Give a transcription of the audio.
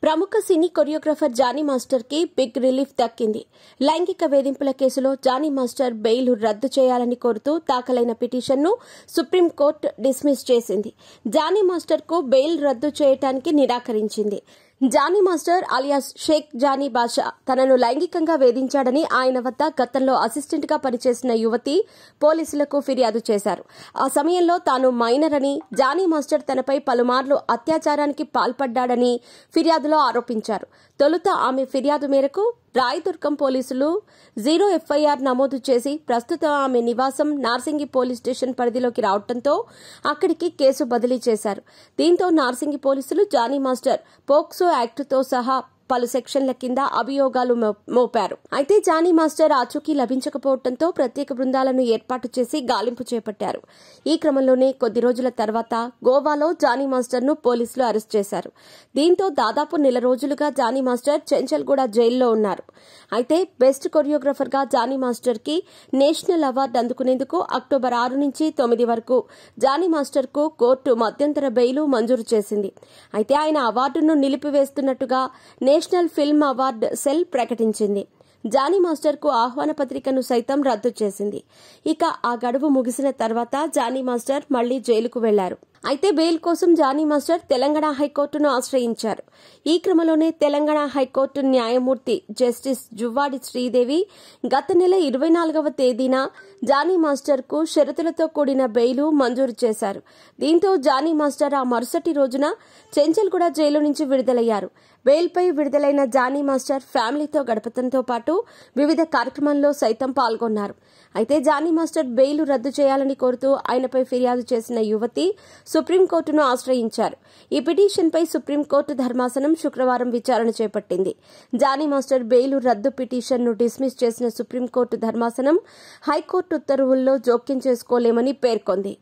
ప్రముఖ సినీ choreographer Johnny master కి big relief దక్కింది. లైంగిక వేధింపుల కేసులో జానీ మాస్టర్ బెయిల్ రద్దు చేయాలని కోరుతూ దాఖలైన పిటిషన్ను సుప్రీంకోర్టు డిస్మిస్ చేసింది. జానీ మాస్టర్ కు బెయిల్ రద్దు చేయడానికి నిరాకరించింది. జానీ మాస్టర్ అలియాస్ షేక్ జానీ బాషా తనను లైంగికంగా వేధించాడని ఆయన వద్ద గతంలో అసిస్టెంట్ గా పనిచేసిన యువతి పోలీసులకు ఫిర్యాదు చేశారు. ఆ సమయంలో తాను మైనర్ అని, జానీ మాస్టర్ తనపై పలుమార్లు అత్యాచారానికి పాల్పడ్డాడని ఫిర్యాదులో ఆరోపించారు. తొలుత ఆమె ఫిర్యాదు మేరకు రాయదుర్గం పోలీసులు 0 ఎఫ్ఐఆర్ నమోదు చేసి ప్రస్తుతం ఆమె నివాసం నార్సింగి పోలీస్ స్టేషన్ పరిధిలోకి రావడంతో అక్కడికి కేసు బదిలీ చేశారు. దీంతో నార్సింగి పోలీసులు జానీ మాస్టర్ పోక్సో యాక్టుతో సహా పలు సెక్షన్ల కింద అభియోగాలు మోపారు. అయితే జానీ మాస్టర్ ఆచూకీ లభించకపోవడంతో ప్రత్యేక బృందాలను ఏర్పాటు చేసి గాలింపు చేపట్టారు. ఈ క్రమంలోనే కొద్ది రోజుల తర్వాత గోవాలో జానీ మాస్టర్ ను పోలీసులు అరెస్ట్ చేశారు. దీంతో దాదాపు నెల రోజులుగా జానీ మాస్టర్ చెంచల్గూడ జైల్లో ఉన్నారు. అయితే బెస్ట్ కొరియోగ్రాఫర్ గా జానీ మాస్టర్ కి నేషనల్ అవార్డు అందుకునేందుకు అక్టోబర్ 6 నుంచి 9 వరకు జానీ మాస్టర్ కు కోర్టు మధ్యంతర బెయిల్ మంజూరు చేసింది. అయితే ఆయన అవార్డును నిలిపివేస్తున్నట్టుగా నేషనల్ ఫిల్మ్ అవార్డు సెల్ ప్రకటించింది. జానీ మాస్టర్ కు ఆహ్వాన పత్రికను సైతం రద్దు చేసింది. ఇక ఆ గడువు ముగిసిన తర్వాత జానీ మాస్టర్ మళ్లీ జైలుకు వెళ్లారు. అయితే బెయిల్ కోసం జానీ మాస్టర్ తెలంగాణ హైకోర్టును ఆశ్రయించారు. ఈ క్రమంలోనే తెలంగాణ హైకోర్టు న్యాయమూర్తి జస్టిస్ జువ్వాడి శ్రీదేవి గత నెల 24వ తేదీన జానీ మాస్టర్ కు షరతులతో కూడిన బెయిల్ మంజూరు చేశారు. దీంతో జానీ మాస్టర్ ఆ మరుసటి రోజున చెంచల్గూడ జైలు నుంచి విడుదలయ్యారు. బెయిల్పై విడుదలైన జానీ మాస్టర్ ఫ్యామిలీతో గడపడంతో పాటు వివిధ కార్యక్రమాల్లో సైతం పాల్గొన్నారు. అయితే జానీ మాస్టర్ బెయిల్ రద్దు చేయాలని కోరుతూ ఆయనపై ఫిర్యాదు చేసిన యువతి సుప్రీంకోర్టును ఆశ్రయించారు. ఈ పిటిషన్పై సుప్రీంకోర్టు ధర్మాసనం శుక్రవారం విచారణ చేపట్టింది. జానీ మాస్టర్ బెయిల్ రద్దు పిటిషన్ను డిస్మిస్ చేసిన సుప్రీంకోర్టు ధర్మాసనం హైకోర్టు ఉత్తర్వుల్లో జోక్యం చేసుకోలేమని పేర్కొంది.